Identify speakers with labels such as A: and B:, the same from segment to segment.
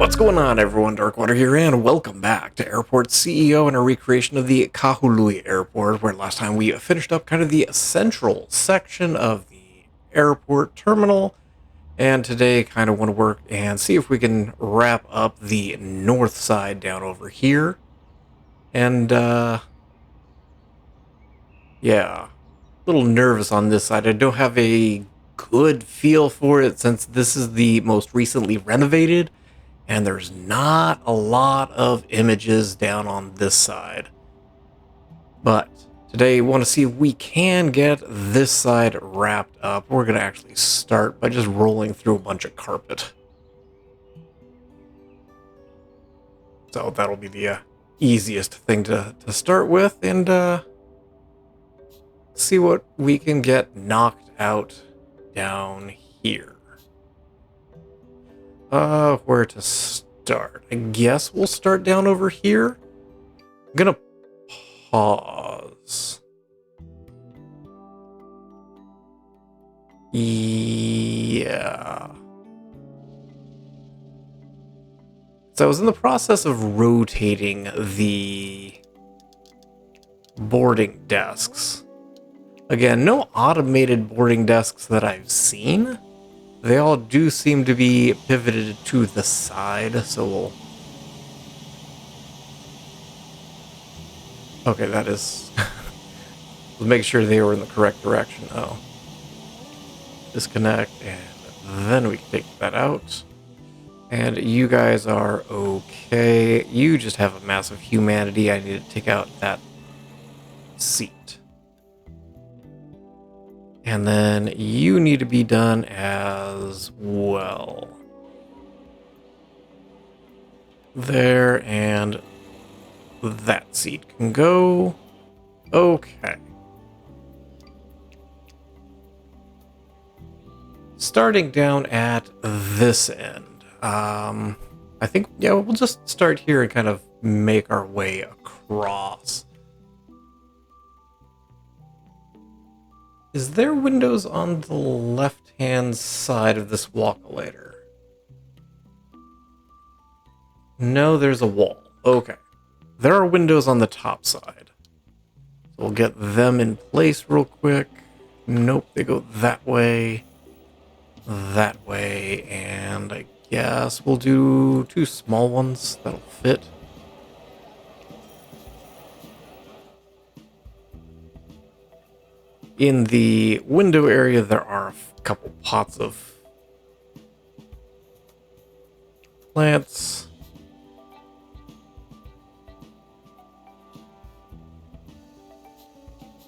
A: What's going on, everyone? Darkwater here, and welcome back to Airport CEO and a recreation of the Kahului Airport, where last time we finished up kind of the central section of the airport terminal, and today kind of want to work and see if we can wrap up the north side down over here. And, yeah, a little nervous on this side. I don't have a good feel for it since this is the most recently renovated. And there's not a lot of images down on this side. But today, we want to see if we can get this side wrapped up. We're going to actually start by just rolling through a bunch of carpet. So that'll be the easiest thing to start with. And see what we can get knocked out down here. Where to start? I guess we'll start down over here. I'm gonna pause. Yeah. So I was in the process of rotating the boarding desks. Again, no automated boarding desks that I've seen. They all do seem to be pivoted to the side, so we'll... Okay, that is... Let's make sure they were in the correct direction. Oh. Disconnect, and then we can take that out. And you guys are okay. You just have a massive humanity. I need to take out that seat. And then you need to be done as well. There, and that seat can go. Okay. Starting down at this end. I think, yeah, we'll just start here and kind of make our way across. Is there windows on the left-hand side of this walk-a-later? No, there's a wall. Okay. There are windows on the top side. So we'll get them in place real quick. Nope, they go that way, and I guess we'll do two small ones. That'll fit. In the window area, there are a couple pots of plants.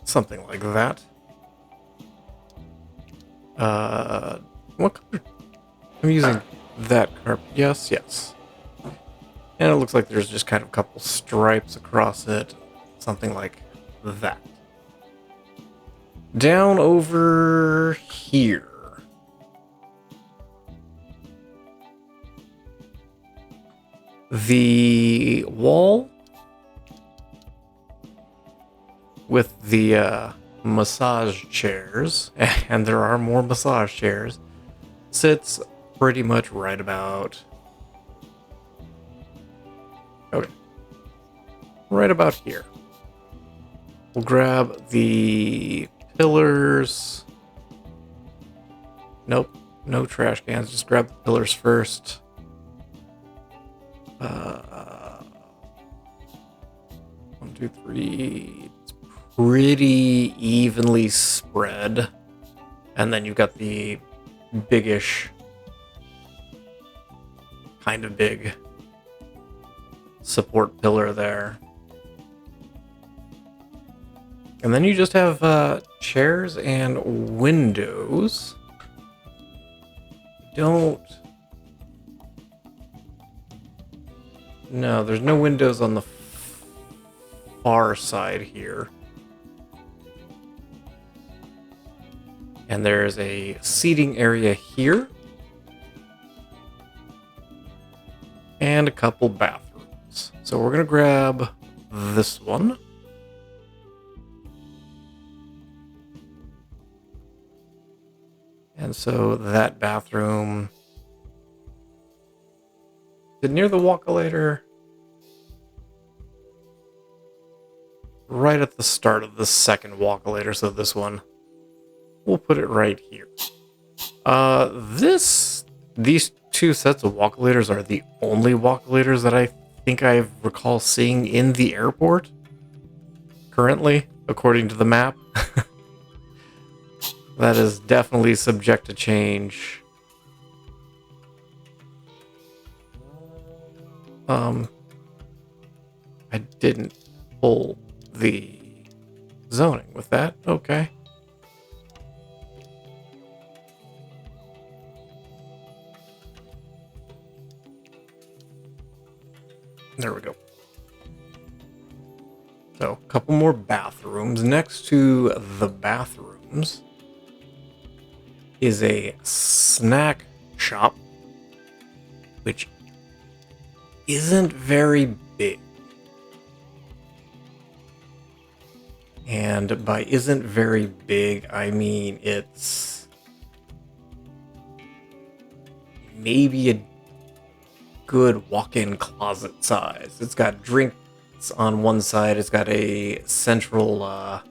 A: Something like that. What color? I'm using that carpet. Yes, yes. And it looks like there's just kind of a couple stripes across it. Something like that. Down over here. The wall with the massage chairs, and there are more massage chairs, sits pretty much right about... Okay. Right about here. We'll grab the pillars. Nope, no trash cans. Just grab the pillars first. 1, 2, 3. It's pretty evenly spread. And then you've got the biggish, kind of big support pillar there. And then you just have chairs and windows. No, there's no windows on the far side here. And there's a seating area here. And a couple bathrooms. So we're going to grab this one. And so that bathroom Is it near the walkulator? Right at the start of the second walkulator, so this one. We'll put it right here. These two sets of walkulators are the only walkulators that I think I recall seeing in the airport. Currently, according to the map. That is definitely subject to change. I didn't pull the zoning with that. Okay. There we go. So, a couple more bathrooms. Next to the bathrooms is a snack shop, which isn't very big. And by isn't very big, I mean it's maybe a good walk-in closet size. It's got drinks on one side, it's got a central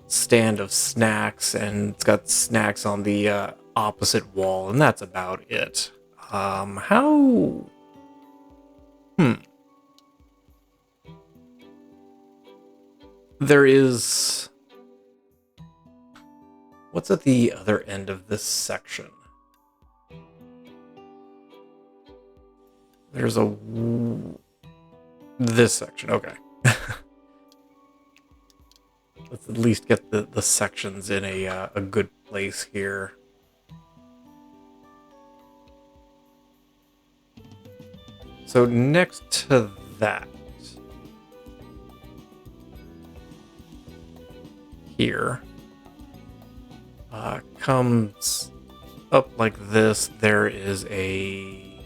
A: stand of snacks, and it's got snacks on the opposite wall, and that's about it. How... There is... What's at the other end of this section? There's a... This section, okay. Let's at least get the sections in a good place here. So next to that, here, comes up like this. There is a...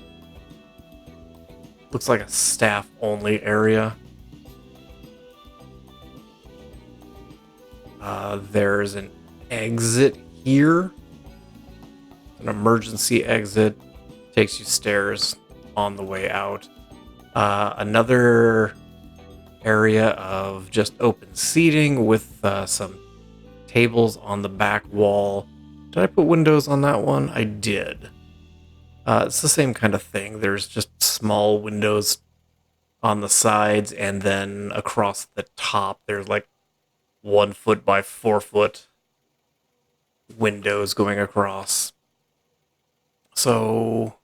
A: Looks like a staff-only area. There's an exit here. An emergency exit. Takes you stairs on the way out. Another area of just open seating with some tables on the back wall. Did I put windows on that one? I did. It's the same kind of thing. There's just small windows on the sides, and then across the top, there's like 1 foot by 4 foot windows going across. So,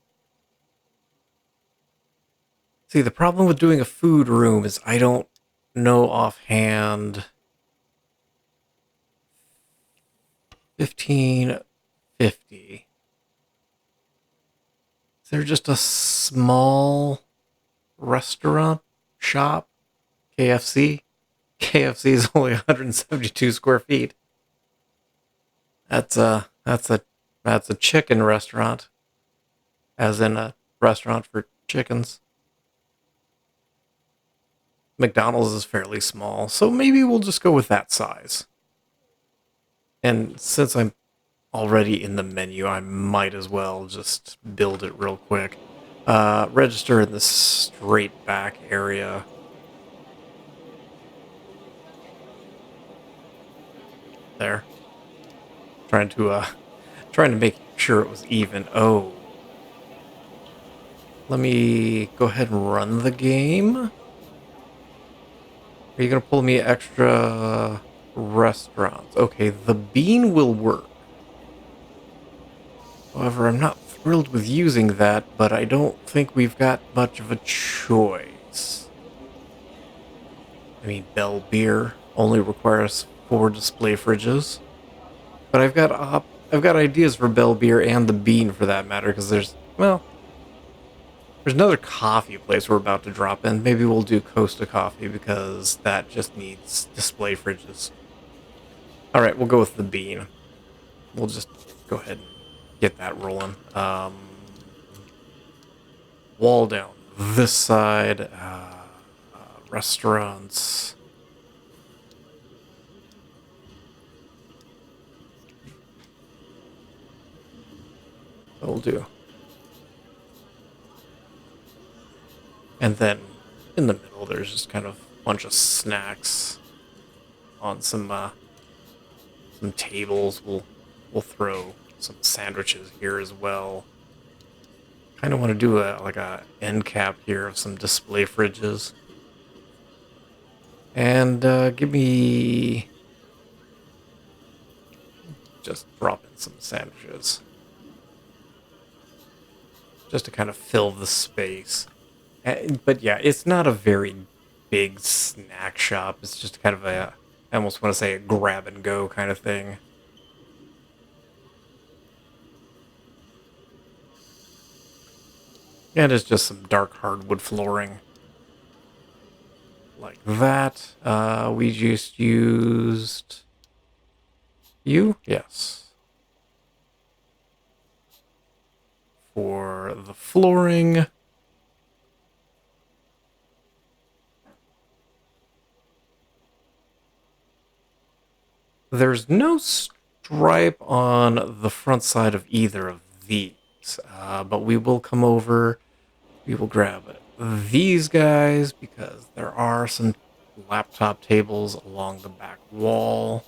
A: see, the problem with doing a food room is I don't know offhand. 1550. Is there just a small restaurant shop? KFC? KFC is only 172 square feet. That's a chicken restaurant, as in a restaurant for chickens. McDonald's is fairly small, so maybe we'll just go with that size. And since I'm already in the menu, I might as well just build it real quick. Register in the straight back area. There. Trying to make sure it was even. Oh. Let me go ahead and run the game. Are you gonna pull me extra restaurants? Okay, the bean will work. However, I'm not thrilled with using that, but I don't think we've got much of a choice. I mean, Bell Beer only requires 4 display fridges. But I've got ideas for Bell Beer and the bean for that matter, because there's another coffee place we're about to drop in. Maybe we'll do Costa Coffee because that just needs display fridges. Alright, we'll go with the bean. We'll just go ahead and get that rolling. Wall down this side. Restaurants. That'll do. And then in the middle, there's just kind of a bunch of snacks on some tables. We'll throw some sandwiches here as well. Kind of want to do a end cap here of some display fridges. And give me just drop in some sandwiches. Just to kind of fill the space. But yeah, it's not a very big snack shop. It's just kind of I almost want to say a grab and go kind of thing. And it's just some dark hardwood flooring. Like that. We just used you? Yes. For the flooring. There's no stripe on the front side of either of these, but we will come over. We will grab these guys because there are some laptop tables along the back wall.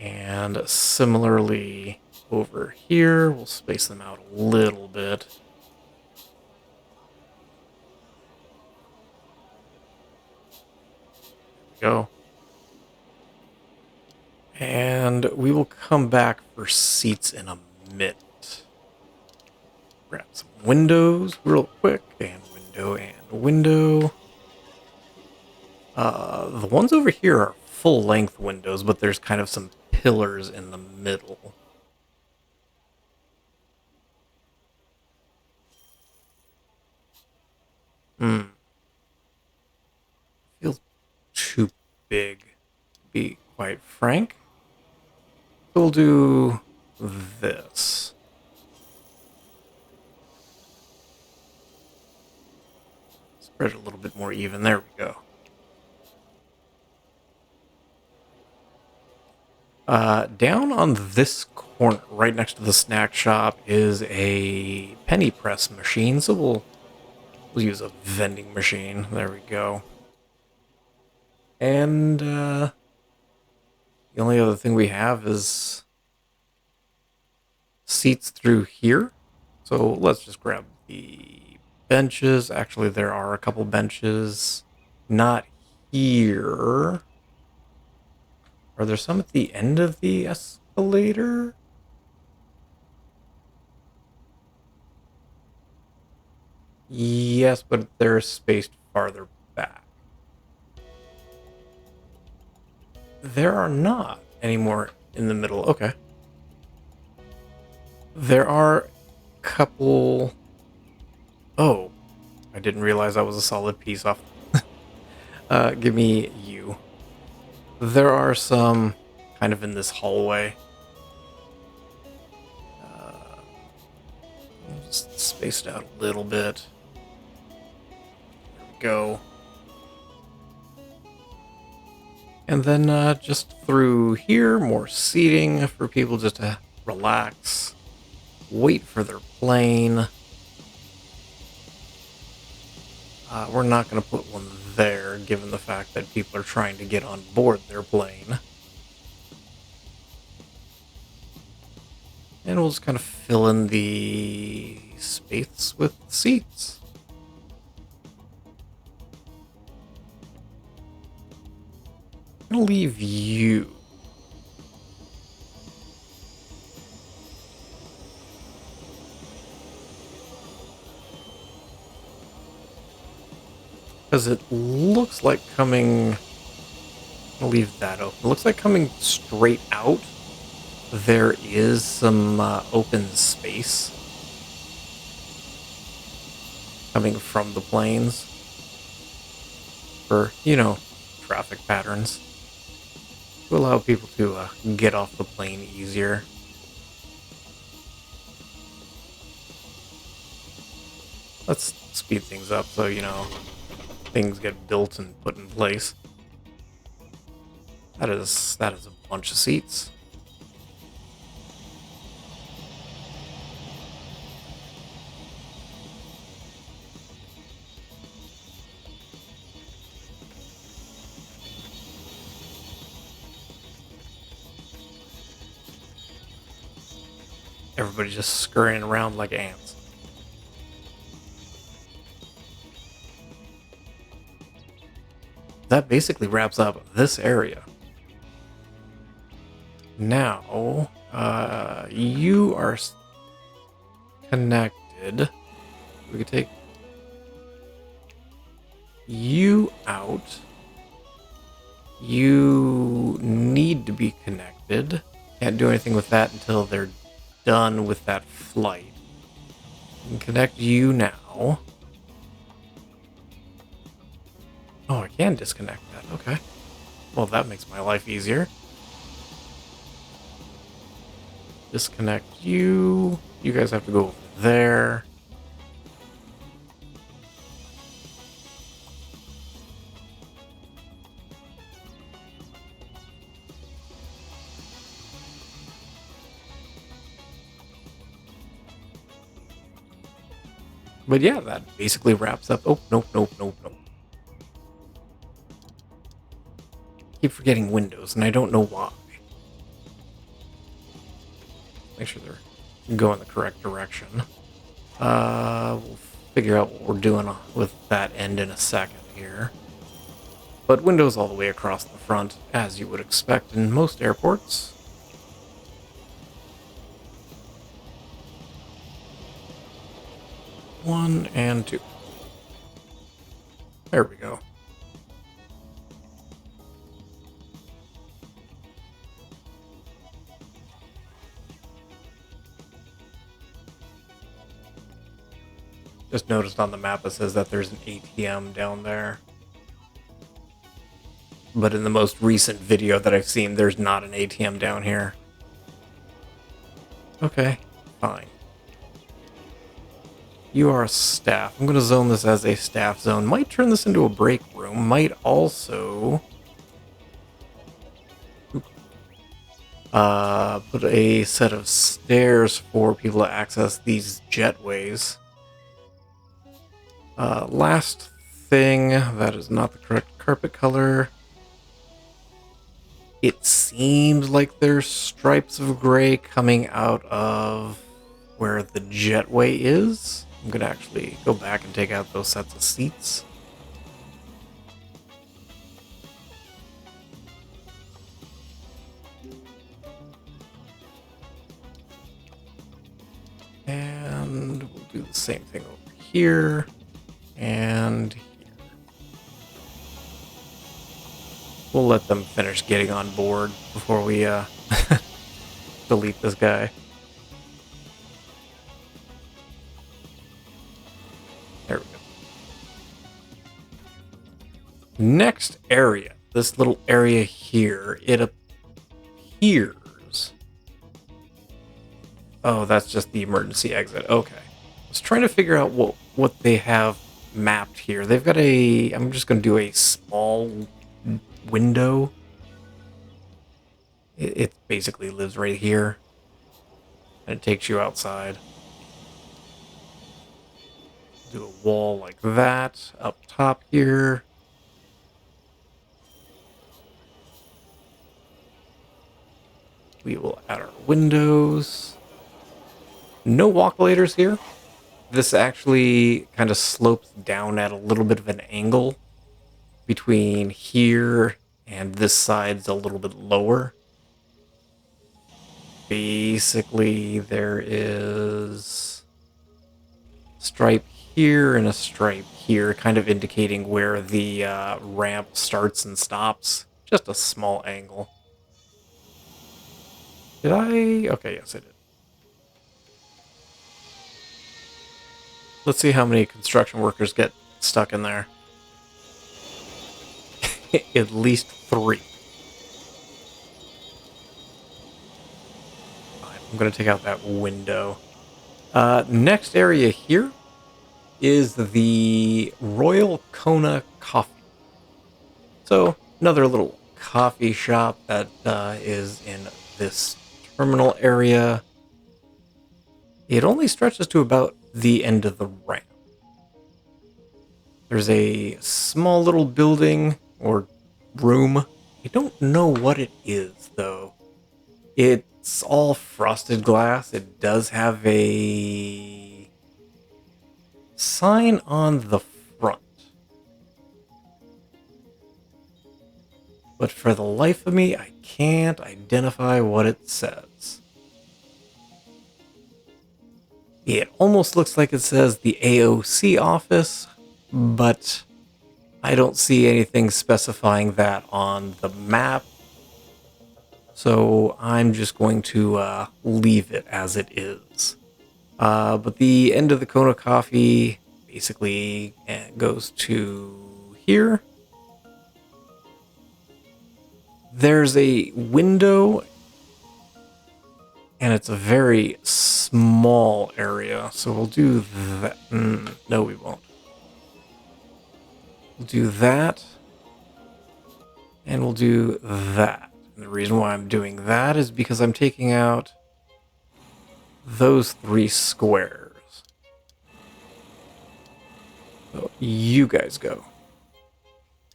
A: And similarly over here, we'll space them out a little bit. There we go. And we will come back for seats in a minute. Grab some windows real quick, and window and window. The ones over here are full-length windows, but there's kind of some pillars in the middle. Feels too big, to be quite frank. We'll do this. Spread it a little bit more even. There we go. Down on this corner, right next to the snack shop, is a penny press machine. So we'll use a vending machine. There we go. And the only other thing we have is seats through here. So let's just grab the benches. Actually, there are a couple benches. Not here. Are there some at the end of the escalator? Yes, but they're spaced farther back. There are not any more in the middle. Okay. There are a couple... Oh, I didn't realize that was a solid piece off. Give me you. There are some kind of in this hallway. Just spaced out a little bit. There we go. And then just through here, more seating for people just to relax, wait for their plane. We're not going to put one there, given the fact that people are trying to get on board their plane. And we'll just kind of fill in the space with seats. I'm going to leave you. Because it looks like coming... I'll leave that open. It looks like coming straight out, there is some open space coming from the planes for, traffic patterns to allow people to get off the plane easier. Let's speed things up so, things get built and put in place. That is a bunch of seats. Everybody's just scurrying around like ants. That basically wraps up this area. Now, you are connected. We could take you out. You need to be connected. Can't do anything with that until they're done with that flight. We can connect you now. Oh, I can disconnect that. Okay. Well, that makes my life easier. Disconnect you. You guys have to go over there. But yeah, that basically wraps up. Oh, nope, nope, nope, nope. Keep forgetting windows, and I don't know why. Make sure they're going the correct direction. We'll figure out what we're doing with that end in a second here. But windows all the way across the front, as you would expect in most airports. One and two. There we go. Just noticed on the map it says that there's an ATM down there. But in the most recent video that I've seen, there's not an ATM down here. Okay, fine. You are a staff. I'm going to zone this as a staff zone. Might turn this into a break room. Might also put a set of stairs for people to access these jetways. Last thing, that is not the correct carpet color. It seems like there's stripes of gray coming out of where the jetway is. I'm going to actually go back and take out those sets of seats. And we'll do the same thing over here and here. We'll let them finish getting on board before we delete this guy. There we go. Next area, this little area here, it appears... Oh, that's just the emergency exit. Okay. I was trying to figure out what they have mapped here. They've got a... I'm just going to do a small window. It basically lives right here. And it takes you outside. Do a wall like that up top here. We will add our windows. No walkolators here. This actually kind of slopes down at a little bit of an angle between here and this side's a little bit lower. Basically, there is a stripe here and a stripe here, kind of indicating where the ramp starts and stops. Just a small angle. Did I? Okay, yes, I did. Let's see how many construction workers get stuck in there. At least 3. I'm going to take out that window. Next area here is the Royal Kona Coffee. So, another little coffee shop that is in this terminal area. It only stretches to about the end of the ramp. There's a small little building or room. I don't know what it is, though. It's all frosted glass. It does have a sign on the front. But for the life of me, I can't identify what it says. It almost looks like it says the AOC office, but I don't see anything specifying that on the map. So I'm just going to leave it as it is. But the end of the Kona coffee basically goes to here. There's a window, and it's a very small area. So we'll do that. No, we won't. We'll do that. And we'll do that. And the reason why I'm doing that is because I'm taking out those 3 squares. So you guys go.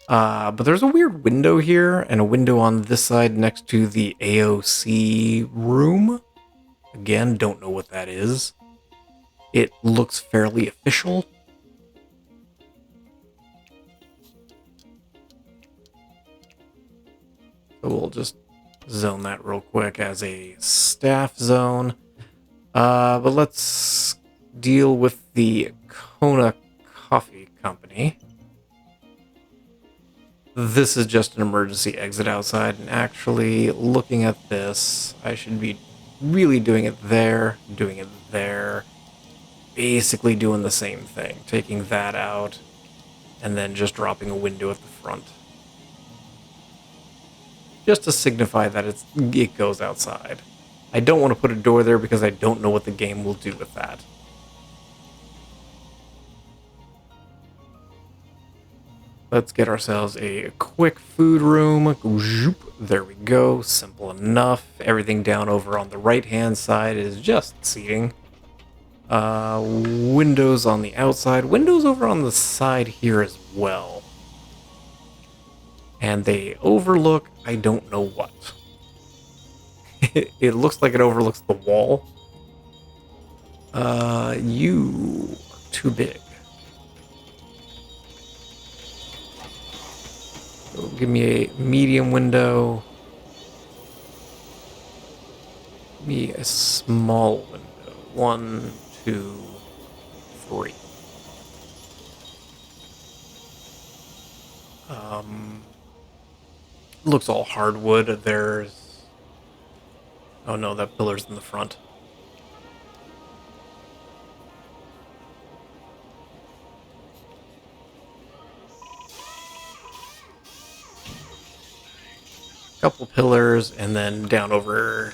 A: But there's a weird window here and a window on this side next to the AOC room. Again, don't know what that is. It looks fairly official. So we'll just zone that real quick as a staff zone. But let's deal with the Kona Coffee Company. This is just an emergency exit outside, and actually, looking at this, I should be really doing it there, basically doing the same thing, taking that out, and then just dropping a window at the front. Just to signify that it goes outside. I don't want to put a door there because I don't know what the game will do with that. Let's get ourselves a quick food room. There we go. Simple enough. Everything down over on the right-hand side is just seating. Windows on the outside. Windows over on the side here as well. And they overlook, I don't know what. It looks like it overlooks the wall. You are too big. So give me a medium window. Give me a small window. 1, 2, 3. Looks all hardwood. There's... Oh no, that pillar's in the front. Couple pillars, and then down over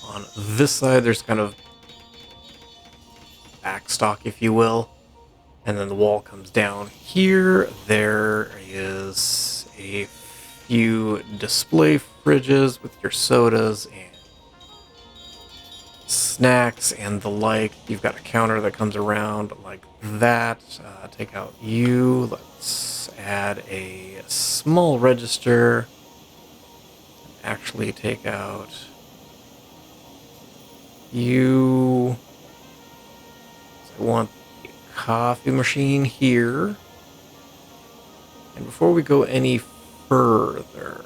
A: on this side, there's kind of backstock, if you will. And then the wall comes down here. There is a few display fridges with your sodas and snacks and the like. You've got a counter that comes around like that. Take out you. Let's add a small register. Actually take out you. I want a coffee machine here. And before we go any further,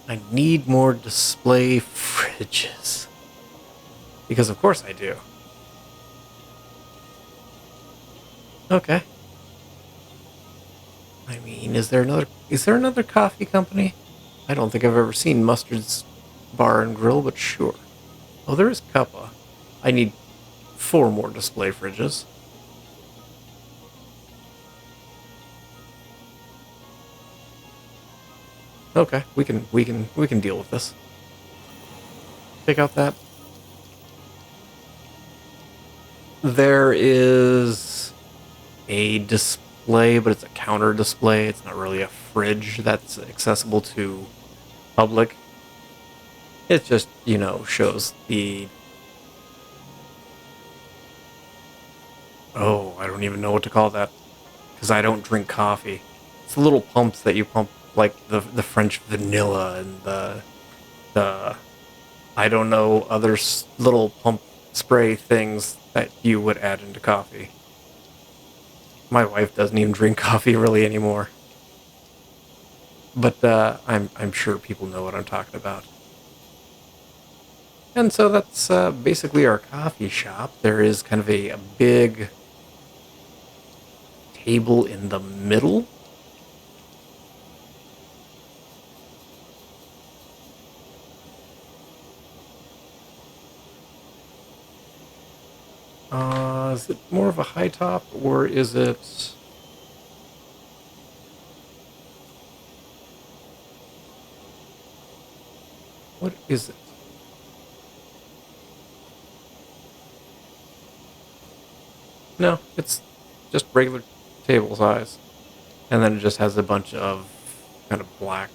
A: I need more display fridges. Because of course I do. Okay. I mean, is there another coffee company? I don't think I've ever seen Mustard's Bar and Grill, but sure. Oh, there is Cuppa. I need 4 more display fridges. Okay, we can deal with this. Take out that. There is a display, but it's a counter display. It's not really a fridge that's accessible to public. It just, shows the... Oh, I don't even know what to call that, because I don't drink coffee. It's the little pumps that you pump, like the French vanilla and the I don't know, other little pump spray things that you would add into coffee. My wife doesn't even drink coffee really anymore. But I'm sure people know what I'm talking about. And so that's basically our coffee shop. There is kind of a big table in the middle. Is it more of a high top, or is it... What is it? No, it's just regular table size. And then it just has a bunch of kind of black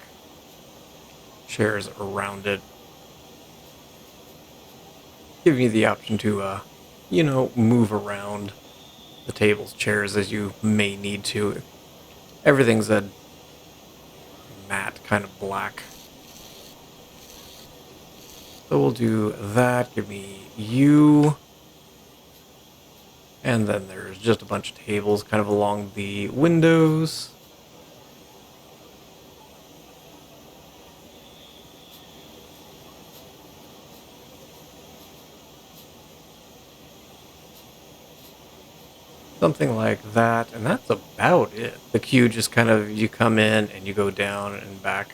A: chairs around it. Giving you the option to, move around the tables, chairs as you may need to. Everything's a matte kind of black. So we'll do that. Give me you. And then there's just a bunch of tables kind of along the windows. Something like that, and that's about it. The queue just kind of, you come in and you go down and back.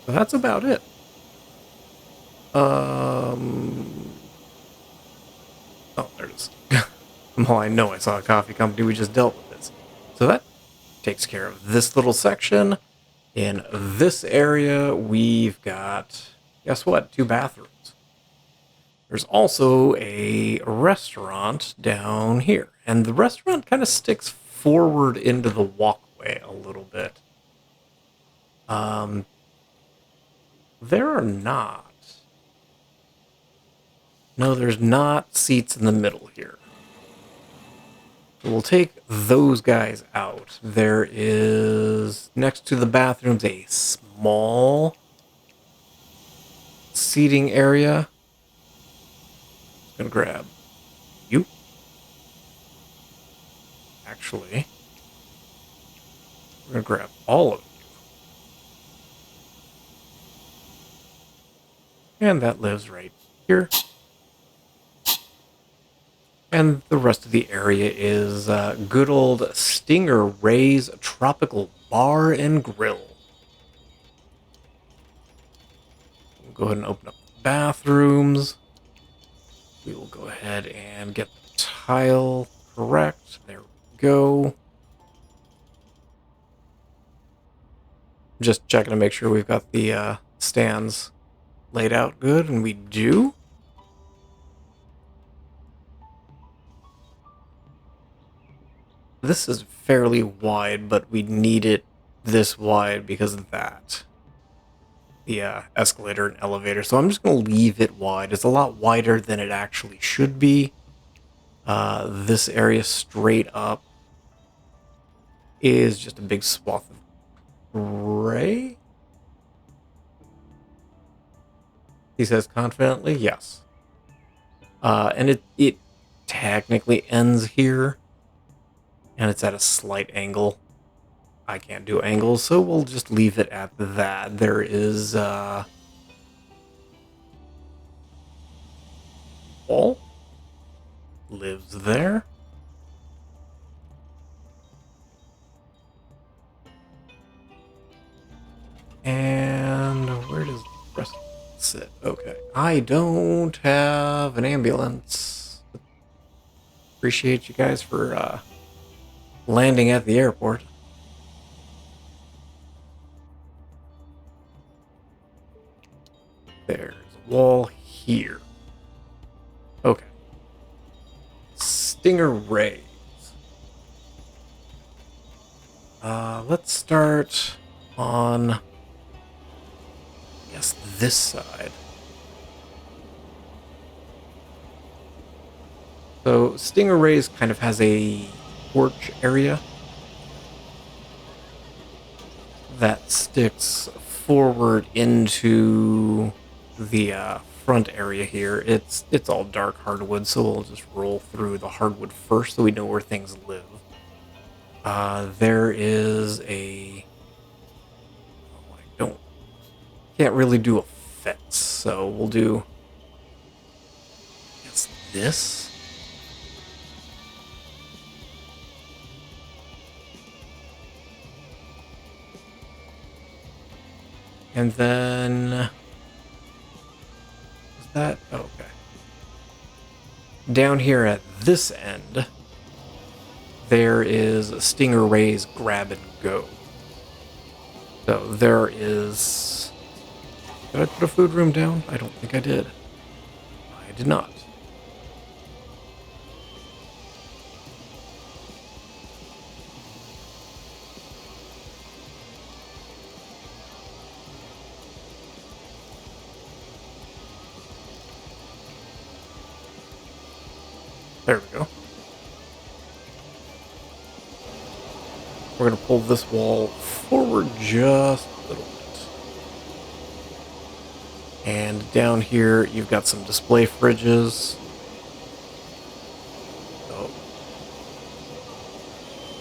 A: So that's about it. Oh, there it is. Well, I know I saw a coffee company. We just dealt with this. So that takes care of this little section. In this area, we've got, guess what? 2 bathrooms. There's also a restaurant down here. And the restaurant kind of sticks forward into the walkway a little bit. There are not. No, there's not seats in the middle here. So we'll take those guys out. There is, next to the bathrooms, a small seating area. I'm gonna grab you. Actually, we're gonna grab all of you. And that lives right here. And the rest of the area is good old Stinger Ray's Tropical Bar and Grill. We'll go ahead and open up the bathrooms. We will go ahead and get the tile correct. There we go. Just checking to make sure we've got the stands laid out good, and we do. This is fairly wide, but we need it this wide because of that. The escalator and elevator. So I'm just going to leave it wide. It's a lot wider than it actually should be. This area straight up is just a big swath of gray. He says confidently, yes. And it technically ends here. And it's at a slight angle. I can't do angles, so we'll just leave it at that. There is wall lives there. And where does the rest sit? Okay. I don't have an ambulance. Appreciate you guys for landing at the airport. There's a wall here. Okay. Stinger Rays. Let's start on, I guess, this side. So Stinger Rays kind of has a porch area. that sticks forward into the front area here. It's all dark hardwood, so we'll just roll through the hardwood first so we know where things live. There is a... Oh, can't really do a fence, so we'll do... It's this? And then... Is that... Oh, okay. Down here at this end, there is Stingeray's Grab and Go. So there is... Did I put a food room down? I don't think I did. I did not. There we go. We're going to pull this wall forward just a little bit. And down here, you've got some display fridges. So,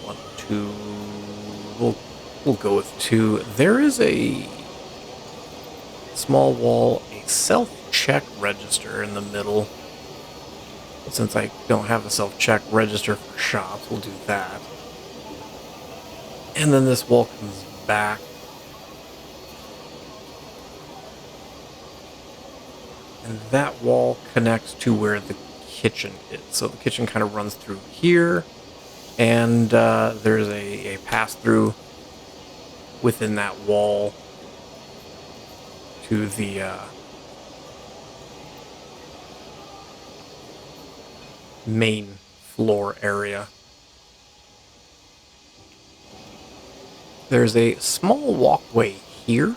A: 1, 2. We'll go with 2. There is a small wall, a self-check register in the middle. Since I don't have a self-check register for shops, we'll do that. And then this wall comes back. And that wall connects to where the kitchen is. So the kitchen kind of runs through here. And there's a pass-through within that wall to the main floor area. There's a small walkway here.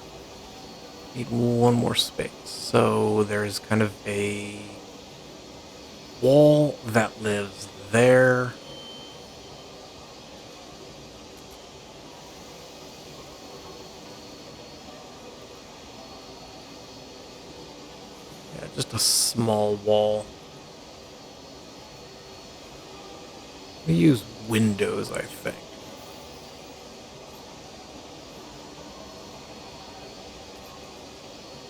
A: Need one more space. So there's kind of a wall that lives there. Yeah, just a small wall. We use windows, I think.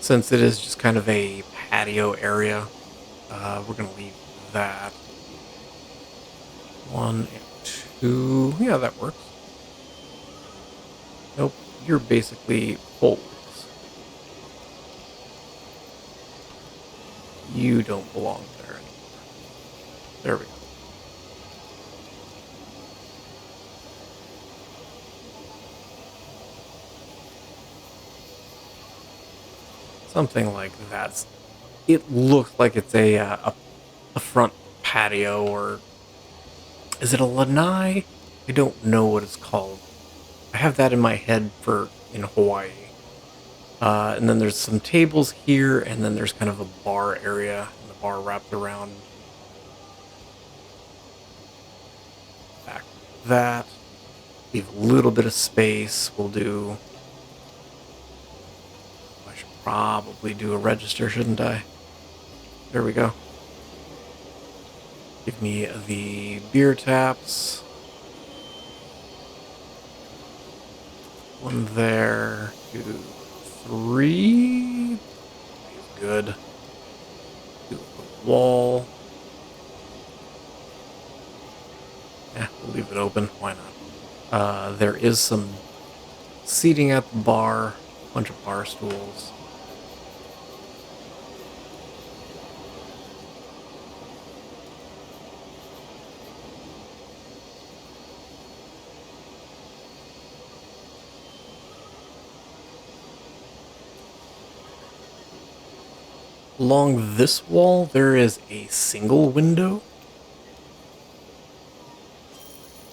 A: Since it is just kind of a patio area, we're going to leave that. 1 and 2. Yeah, that works. Nope, you're basically poles. You don't belong there anymore. There we go. Something like that. It looks like it's a front patio, or is it a lanai? I don't know what it's called. I have that in my head for in Hawaii. And then there's some tables here, and then there's kind of a bar area, and the bar wrapped around back that. Leave a little bit of space. We'll do... I should probably do a register, shouldn't I? There we go. Give me the beer taps. 1 there, 2, 3. Good. Do a wall. We'll leave it open. Why not? There is some seating at the bar. A bunch of bar stools. Along this wall, there is a single window.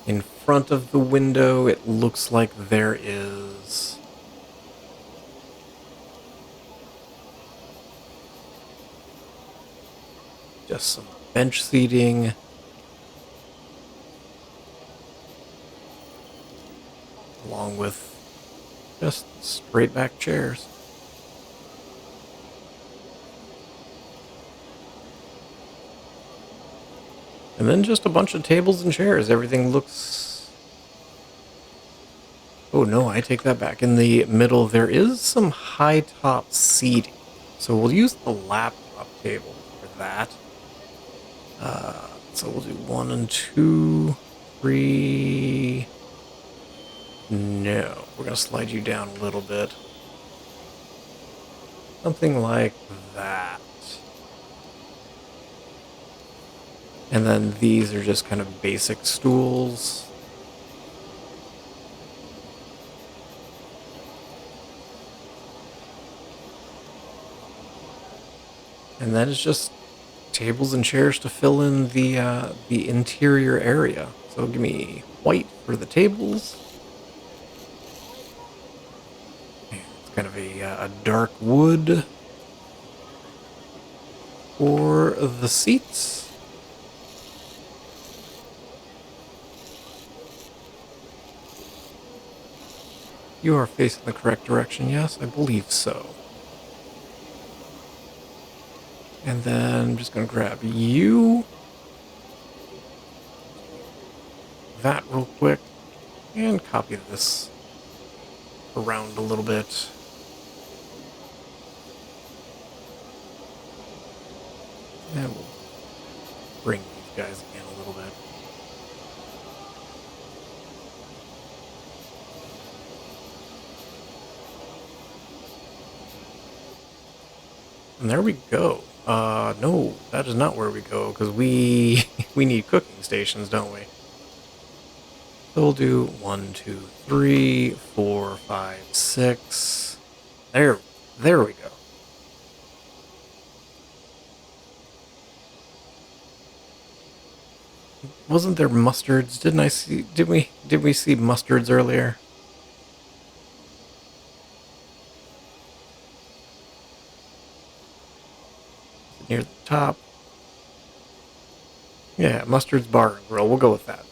A: In front of the window, it looks like there is... just some bench seating. Along with Just straight back chairs. And then just a bunch of tables and chairs. Everything looks... Oh no, I take that back. In the middle, there is some high top seating. So we'll use the laptop table for that. So we'll do 1 and 2, 3... No, we're going to slide you down a little bit. Something like that. And then these are just kind of basic stools. And then it's just tables and chairs to fill in the interior area. So give me white for the tables. And it's kind of a dark wood for the seats. You are facing the correct direction, yes? I believe so. And then I'm just going to grab you. That real quick. And copy this around a little bit. And we'll bring these guys in a little bit. And there we go. No, that is not where we go, because we need cooking stations, don't we? So we'll do 1, 2, 3, 4, 5, 6. There we go. Wasn't there mustards? Did we see mustards earlier? Near the top. Yeah, Mustard's Bar and Grill. We'll go with that.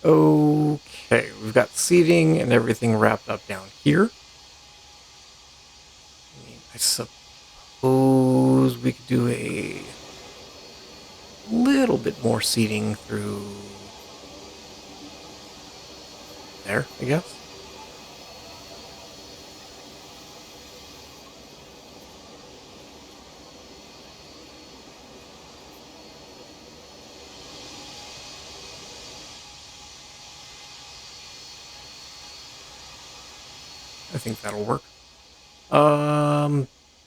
A: Okay, we've got seating and everything wrapped up down here. I suppose we could do a little bit more seating through there, I guess. I think that'll work.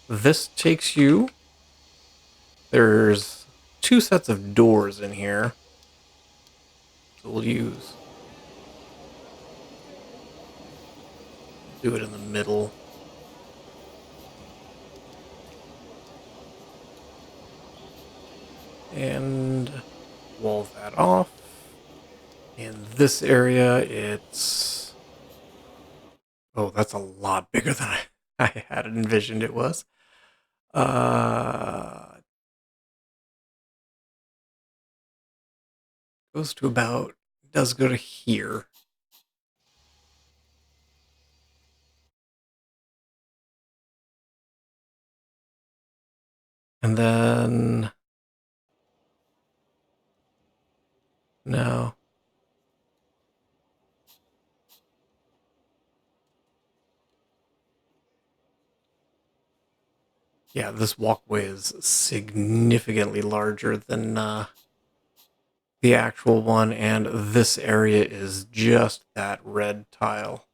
A: This takes you... There's 2 sets of doors in here. So we'll do it in the middle. And wall that off. In this area, it's... Oh, that's a lot bigger than I had envisioned it was. Goes to about... Does go to here. And then... No. Yeah, this walkway is significantly larger than the actual one, and this area is just that red tile.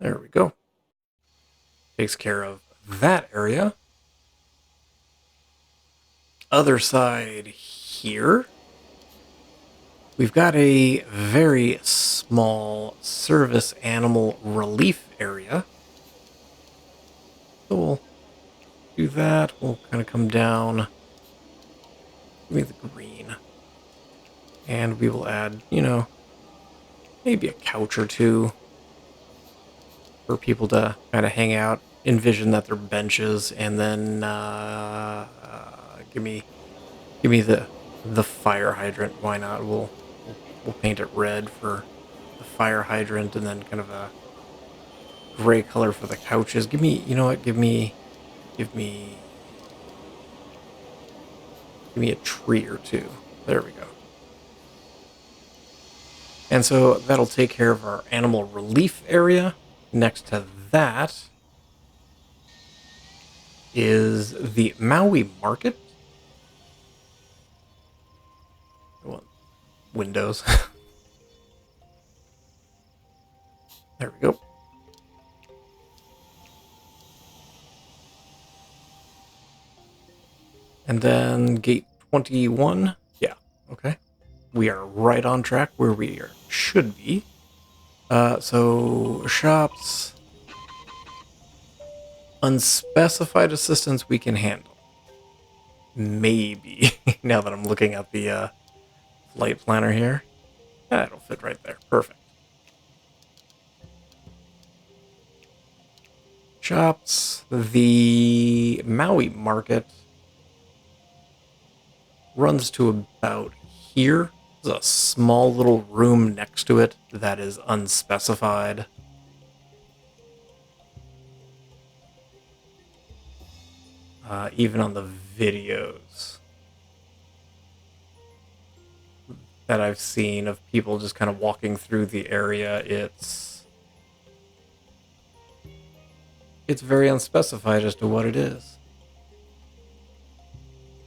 A: There we go. Takes care of that area. Other side here, we've got a very small service animal relief area. So we'll do that. We'll kind of come down. Give me the green. And we will add, maybe a couch or two for people to kind of hang out. Envision that they're benches, and then give me the fire hydrant. Why not? We'll we'll paint it red for the fire hydrant, and then kind of a gray color for the couches. Give me, you know what? Give me a tree or two. There we go. And so that'll take care of our animal relief area. Next to that is the Maui Market. I want windows. There we go. And then gate 21. Yeah, okay. We are right on track where we should be. So shops, unspecified assistance we can handle. Maybe. Now that I'm looking at the flight planner here. It'll fit right there. Perfect. Shops. The Maui Market runs to about here. There's a small little room next to it that is unspecified. Even on the videos that I've seen of people just kind of walking through the area, it's very unspecified as to what it is.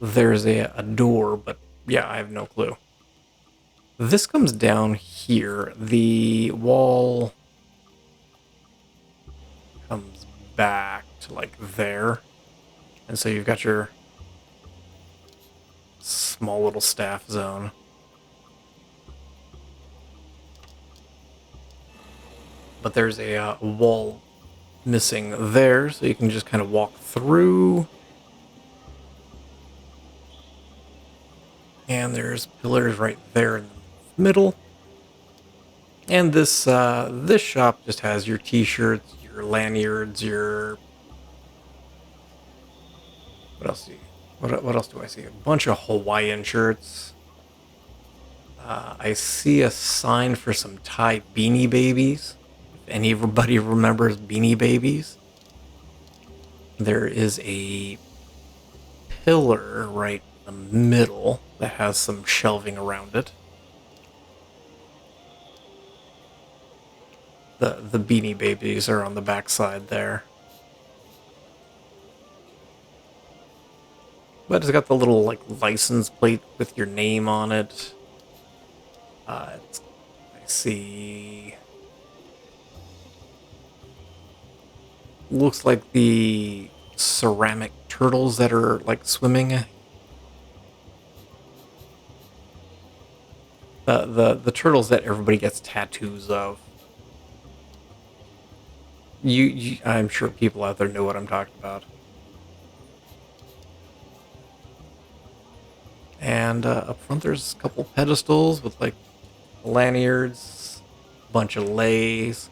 A: There's a door, but yeah, I have no clue. This comes down here. The wall comes back to like there. And so you've got your small little staff zone. But there's a wall missing there, so you can just kind of walk through. And there's pillars right there in the middle. And this this shop just has your t-shirts, your lanyards, your... What else do you... What else do I see? A bunch of Hawaiian shirts. I see a sign for some Thai Beanie Babies. If anybody remembers Beanie Babies. There is a pillar right in the middle that has some shelving around it. The Beanie Babies are on the back side there. But it's got the little like license plate with your name on it. I see. Looks like the ceramic turtles that are like swimming. The turtles that everybody gets tattoos of. I'm sure people out there know what I'm talking about. And up front there's a couple pedestals with like lanyards, a bunch of lays.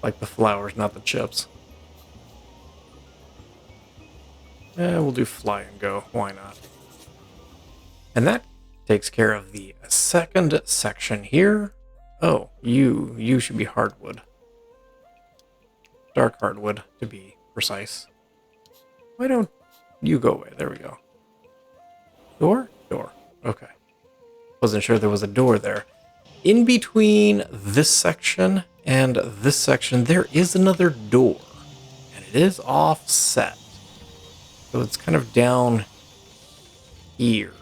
A: Like the flowers, not the chips. We'll do fly and go. Why not? And that takes care of the second section here. Oh, you should be hardwood. Dark hardwood, to be precise. Why don't you go away? There we go. Door? Door. Okay. Wasn't sure there was a door there. In between this section and this section, there is another door. And it is offset. So it's kind of down here.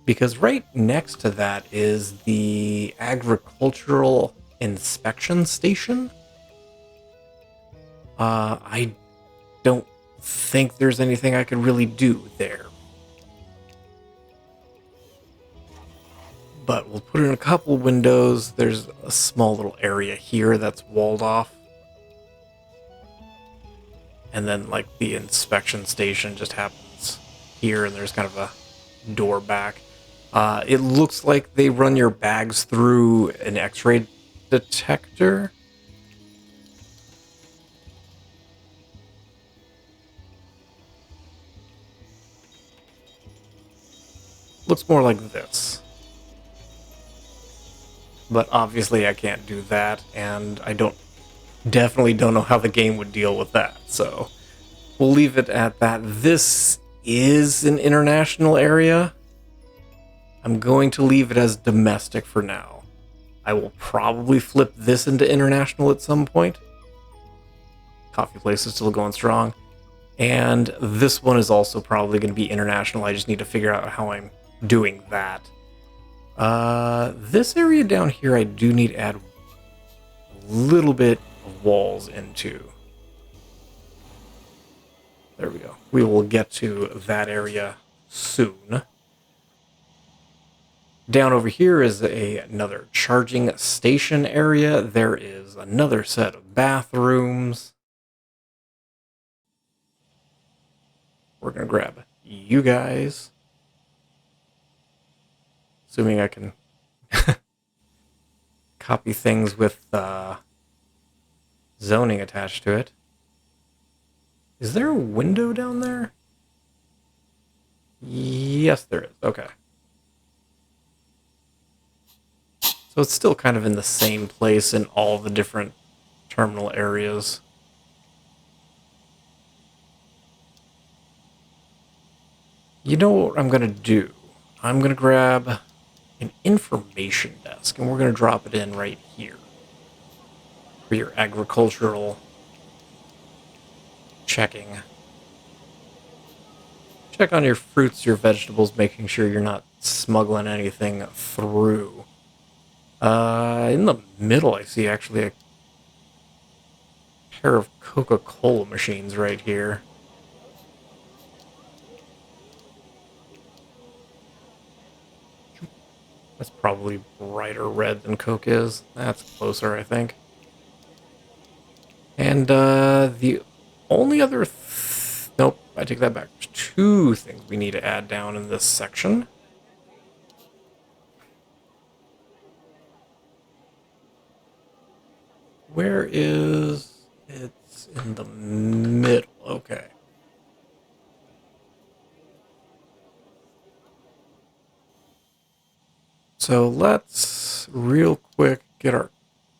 A: Because right next to that is the agricultural inspection station. I don't think there's anything I could really do there. But we'll put in a couple windows. There's a small little area here that's walled off. And then like the inspection station just happens here, and there's kind of a door back. It looks like they run your bags through an X-ray detector. looks more like this. But obviously I can't do that, and I definitely don't know how the game would deal with that, so we'll leave it at that. This is an international area. I'm going to leave it as domestic for now. I will probably flip this into international at some point. Coffee place is still going strong. And this one is also probably going to be international. I just need to figure out how I'm doing that. This area down here I do need to add a little bit of walls into. There we go. We will get to that area soon. Down over here is another charging station area. There is another set of bathrooms. We're going to grab you guys. Assuming I can copy things with zoning attached to it. Is there a window down there? Yes, there is. Okay. So it's still kind of in the same place in all the different terminal areas. You know what I'm going to do? I'm going to grab an information desk, and we're going to drop it in right here for your agricultural checking. Check on your fruits, your vegetables, making sure you're not smuggling anything through. In the middle, I see actually a pair of Coca-Cola machines right here. That's probably brighter red than Coke is. That's closer, I think. And the only other... nope, I take that back. There's two things we need to add down in this section. Where is... it's in the middle. Okay. So let's real quick get our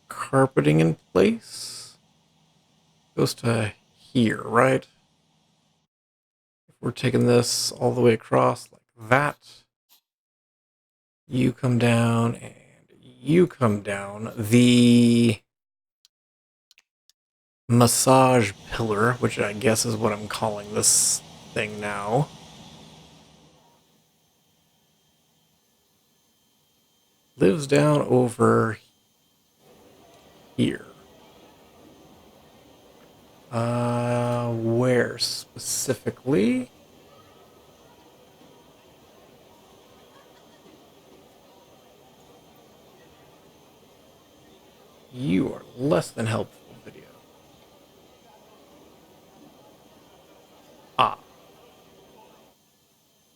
A: carpeting in place. Goes to here, right? If we're taking this all the way across like that, you come down and you come down. The massage pillar, which I guess is what I'm calling this thing now, lives down over here. Where specifically? You are less than helpful, video. Ah.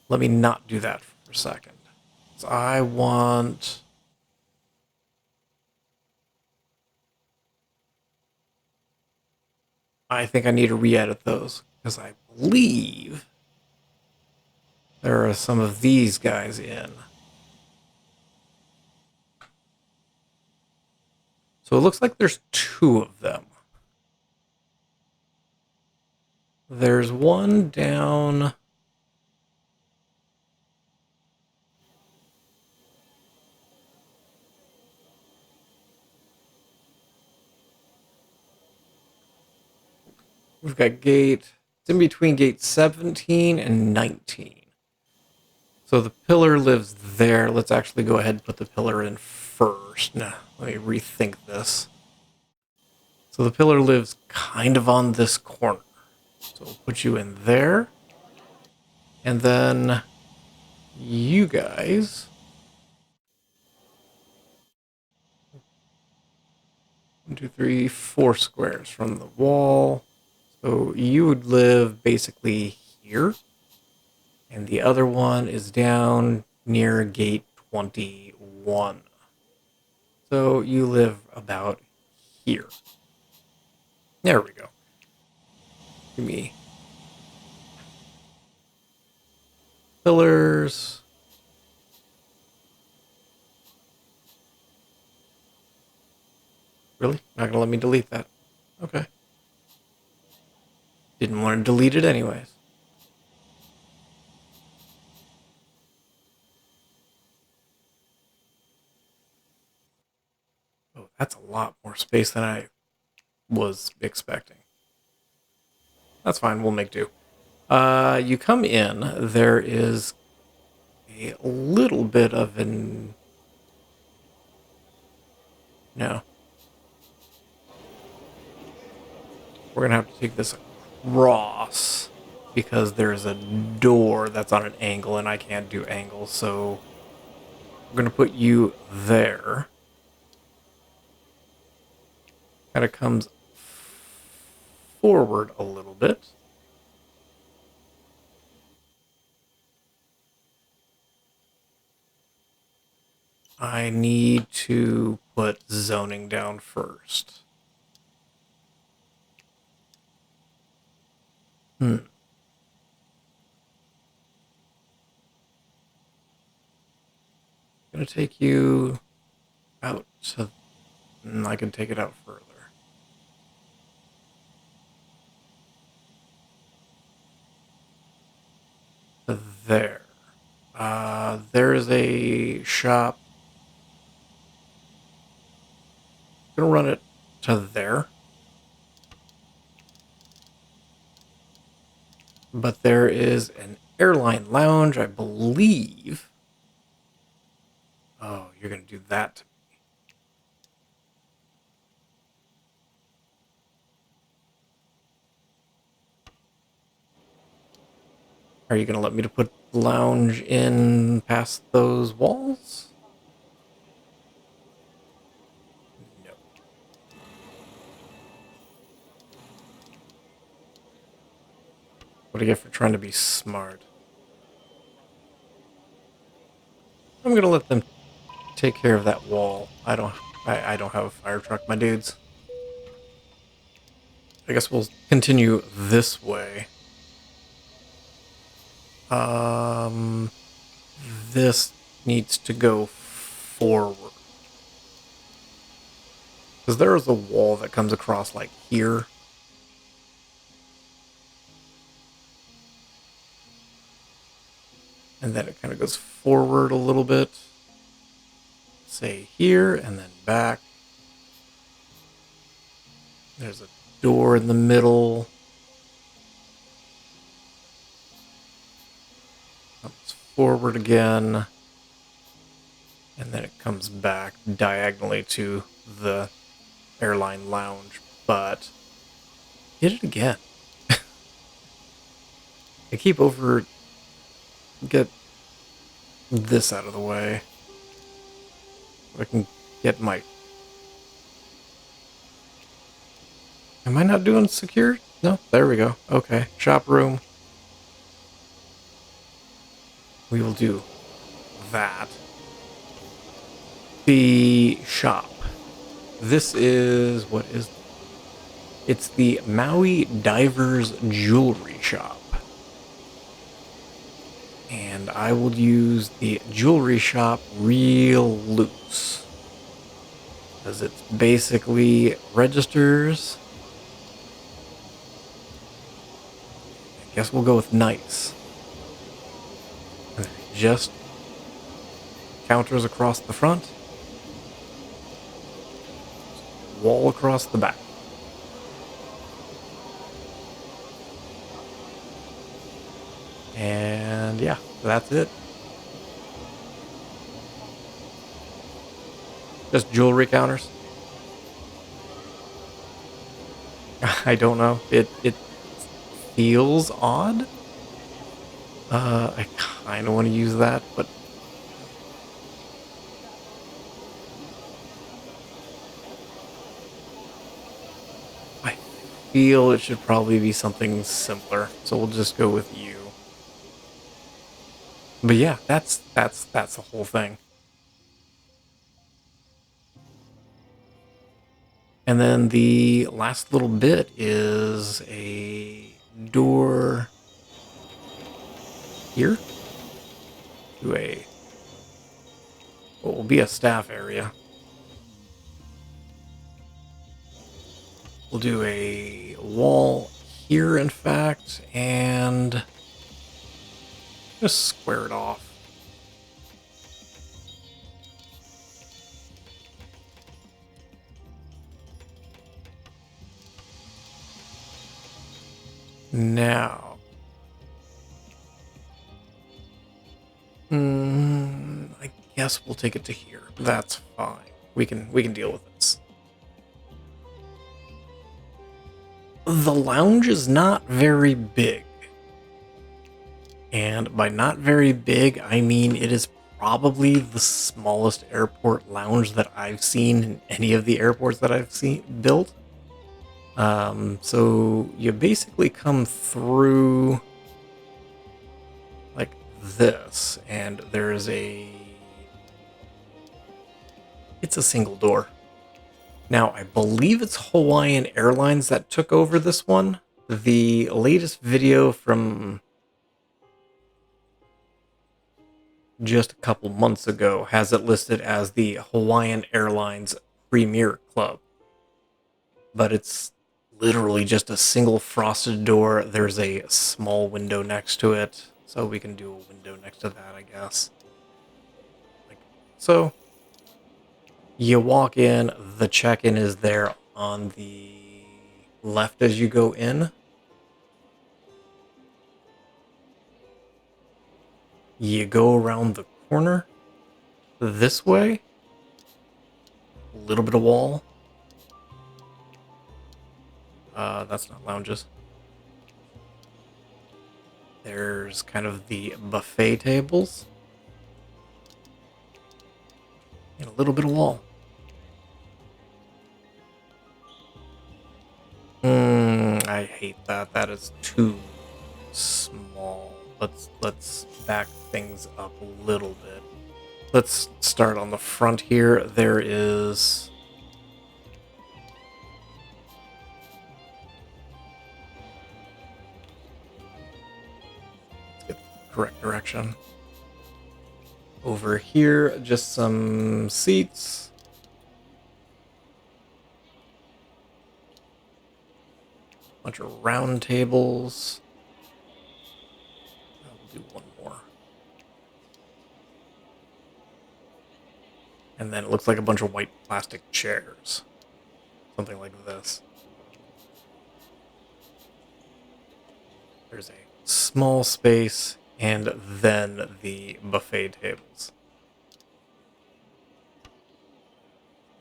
A: Let me not do that for a second. So I want... I think I need to re-edit those, because I believe there are some of these guys in. So it looks like there's two of them. There's one down... We've got gate... it's in between gate 17 and 19. So the pillar lives there. Let's actually go ahead and put the pillar in first. Now, let me rethink this. So the pillar lives kind of on this corner. So we'll put you in there. And then you guys... 1, 2, 3, 4 squares from the wall. So you would live basically here. And the other one is down near gate 21. So you live about here. There we go. Give me pillars. Really? Not gonna let me delete that. Okay. Didn't want to delete it anyways. Oh, that's a lot more space than I was expecting. That's fine, we'll make do. You come in, there is a little bit of an... No. We're gonna have to take this across because there's a door that's on an angle and I can't do angles, so we're gonna put you there. Kind of comes forward a little bit. I need to put zoning down first. Gonna take you out to... I can take it out further. To there. There's a shop. Gonna run it to there. But there is an airline lounge, I believe. Oh, you're gonna do that to me. Are you gonna let me to put lounge in past those walls? No. What do you get for trying to be smart? I'm gonna let them take care of that wall. I don't have a fire truck, my dudes. I guess we'll continue this way. This needs to go forward. Because there is a wall that comes across like here. And then it kind of goes forward a little bit. Say here, and then back. There's a door in the middle. Comes forward again. And then it comes back diagonally to the airline lounge. But hit it again. I keep over... Get this out of the way. I can get my... Am I not doing secure? No, there we go. Okay, shop room. We will do that. The shop. This is... What is... It's the Maui Divers Jewelry Shop. And I will use the jewelry shop real loose. Because it's basically registers. I guess we'll go with nice. And just counters across the front. Wall across the back. And yeah, that's it. Just jewelry counters. I don't know. It feels odd. I kind of want to use that, but I feel it should probably be something simpler. So we'll just go with you. But yeah, that's the whole thing. And then the last little bit is a door here to a what will be a staff area. We'll do a wall here, in fact, and just square it off. Now, I guess we'll take it to here. That's fine. We can deal with this. The lounge is not very big. And by not very big, I mean it is probably the smallest airport lounge that I've seen in any of the airports that I've seen built. So you basically come through like this, and there's it's a single door. Now, I believe it's Hawaiian Airlines that took over this one. The latest video from just a couple months ago has it listed as the Hawaiian Airlines Premier Club. But it's literally just a single frosted door. There's a small window next to it, so we can do a window next to that, I guess. Like so. You walk in, the check-in is there on the left as you go in. You go around the corner this way. A little bit of wall. That's not lounges. There's kind of the buffet tables. And a little bit of wall. I hate that. That is too small. Let's back things up a little bit. Let's start on the front here. There is let's get the correct direction. Over here, just some seats. Bunch of round tables. We'll do one more. And then it looks like a bunch of white plastic chairs. Something like this. There's a small space, and then the buffet tables.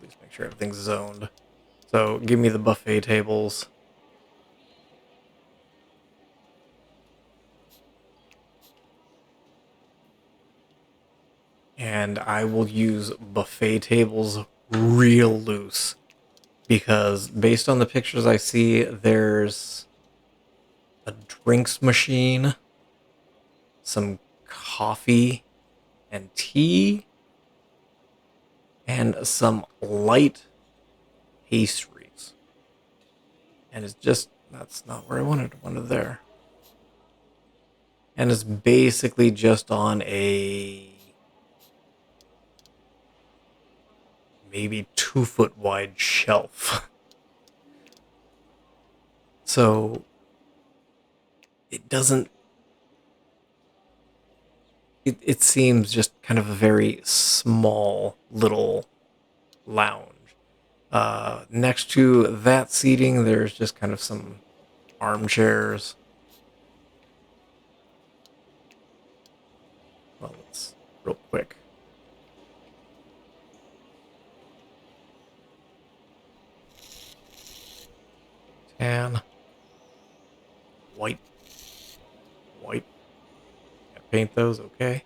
A: Please make sure everything's zoned. So give me the buffet tables. And I will use buffet tables real loose, because based on the pictures I see, there's a drinks machine, some coffee and tea, and some light pastries. And it's just, that's not where I wanted it there. And it's basically just on a maybe 2-foot wide shelf. So it doesn't, it seems just kind of a very small little lounge. Next to that seating, there's just kind of some armchairs. Well, let's real quick. Tan. White. White. Gotta paint those, okay.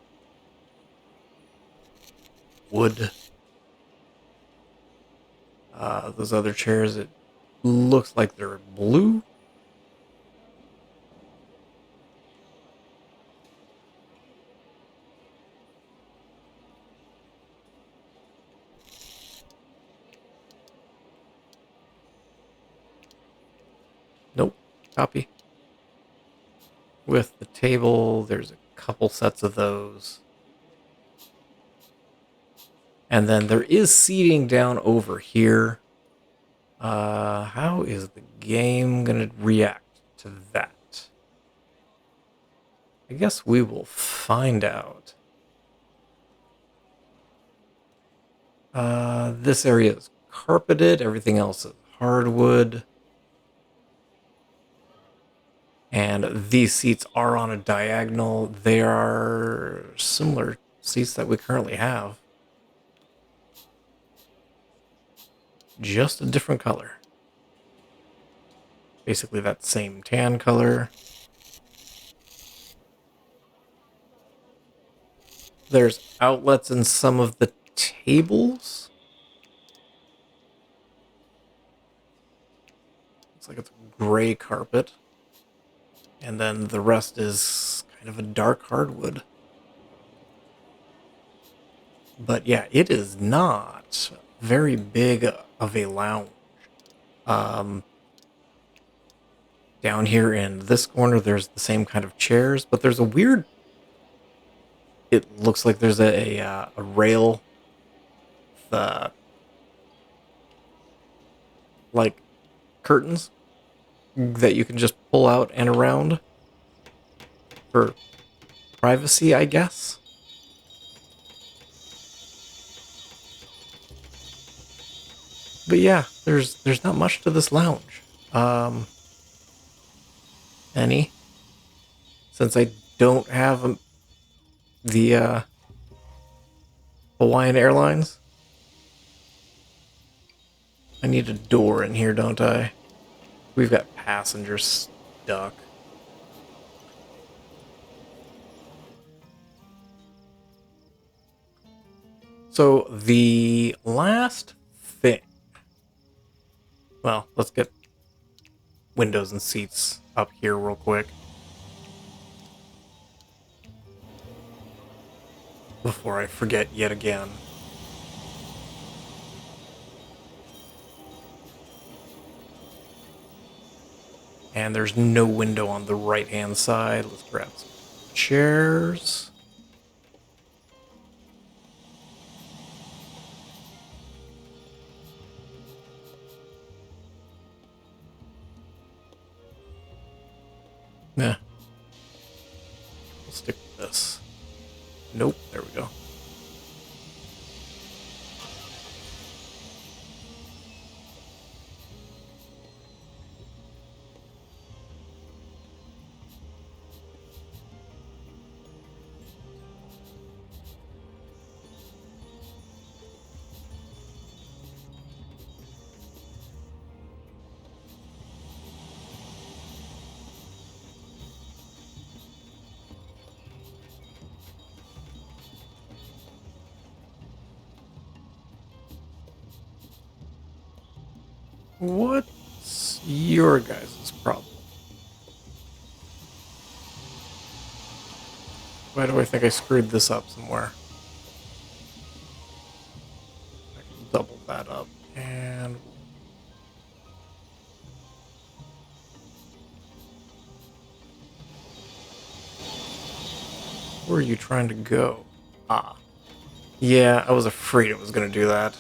A: Wood. Those other chairs, it looks like they're blue. Nope. Copy. With the table, there's a couple sets of those. And then there is seating down over here. How is the game gonna react to that? I guess we will find out. This area is carpeted, everything else is hardwood. And these seats are on a diagonal. They are similar seats that we currently have. Just a different color. Basically that same tan color. There's outlets in some of the tables. Looks like it's gray carpet. And then the rest is kind of a dark hardwood. But yeah, it is not very big of a lounge. Down here in this corner, there's the same kind of chairs, but there's a weird... It looks like there's a rail, like curtains that you can just pull out and around for privacy, I guess. But yeah, there's not much to this lounge. Any? Since I don't have the Hawaiian Airlines, I need a door in here, don't I? We've got passengers stuck. So the last thing... Well, let's get windows and seats up here real quick. Before I forget yet again. And there's no window on the right-hand side. Let's grab some chairs. Nah. We'll stick with this. Nope, there we go. What's your guys' problem? Why do I think I screwed this up somewhere? I can double that up and... Where are you trying to go? Ah. Yeah, I was afraid it was going to do that.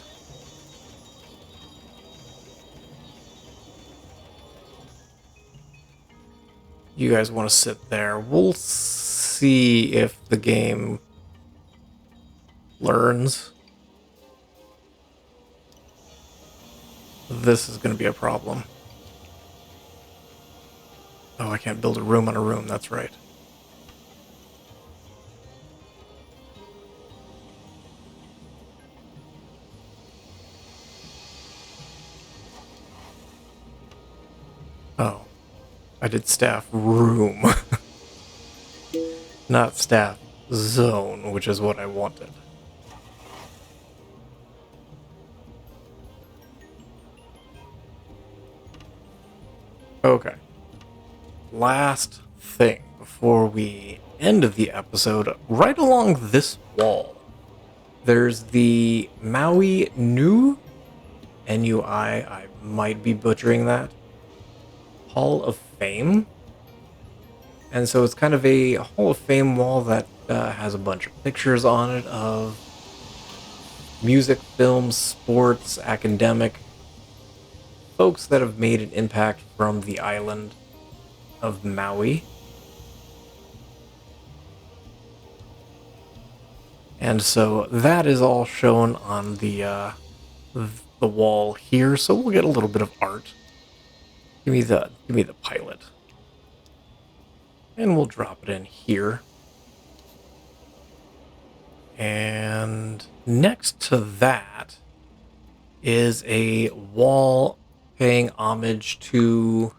A: You guys want to sit there. We'll see if the game learns. This is going to be a problem. Oh, I can't build a room on a room, that's right. Oh. I did staff room. Not staff zone, which is what I wanted. Okay. Last thing before we end the episode, right along this wall, there's the Maui Nu, N-U-I, I might be butchering that, Hall of Fame. And so it's kind of a Hall of Fame wall that has a bunch of pictures on it of music, film, sports, academic folks that have made an impact from the island of Maui. And so that is all shown on the wall here. So we'll get a little bit of art. Give me the pilot. And we'll drop it in here. And next to that is a wall paying homage to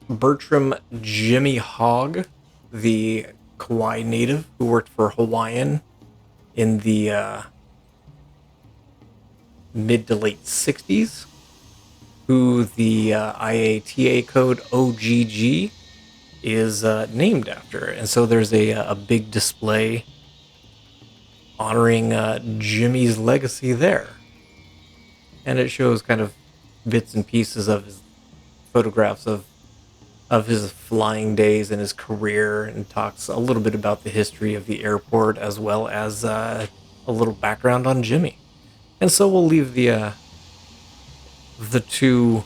A: Bertram Jimmy Hogg, the Kauai native who worked for Hawaiian in the mid to late 60s, who the IATA code OGG is named after. And so there's a big display honoring Jimmy's legacy there. And it shows kind of bits and pieces of his photographs of his flying days and his career, and talks a little bit about the history of the airport as well as a little background on Jimmy. And so we'll leave the two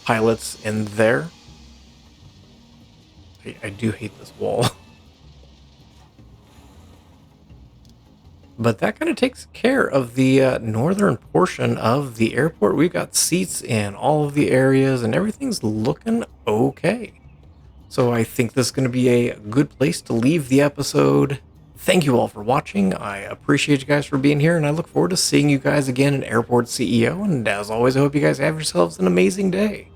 A: pilots in there. I do hate this wall. But that kind of takes care of the northern portion of the airport. We've got seats in all of the areas and everything's looking okay. So I think this is going to be a good place to leave the episode. Thank you all for watching. I appreciate you guys for being here, and I look forward to seeing you guys again in Airport CEO. And as always, I hope you guys have yourselves an amazing day.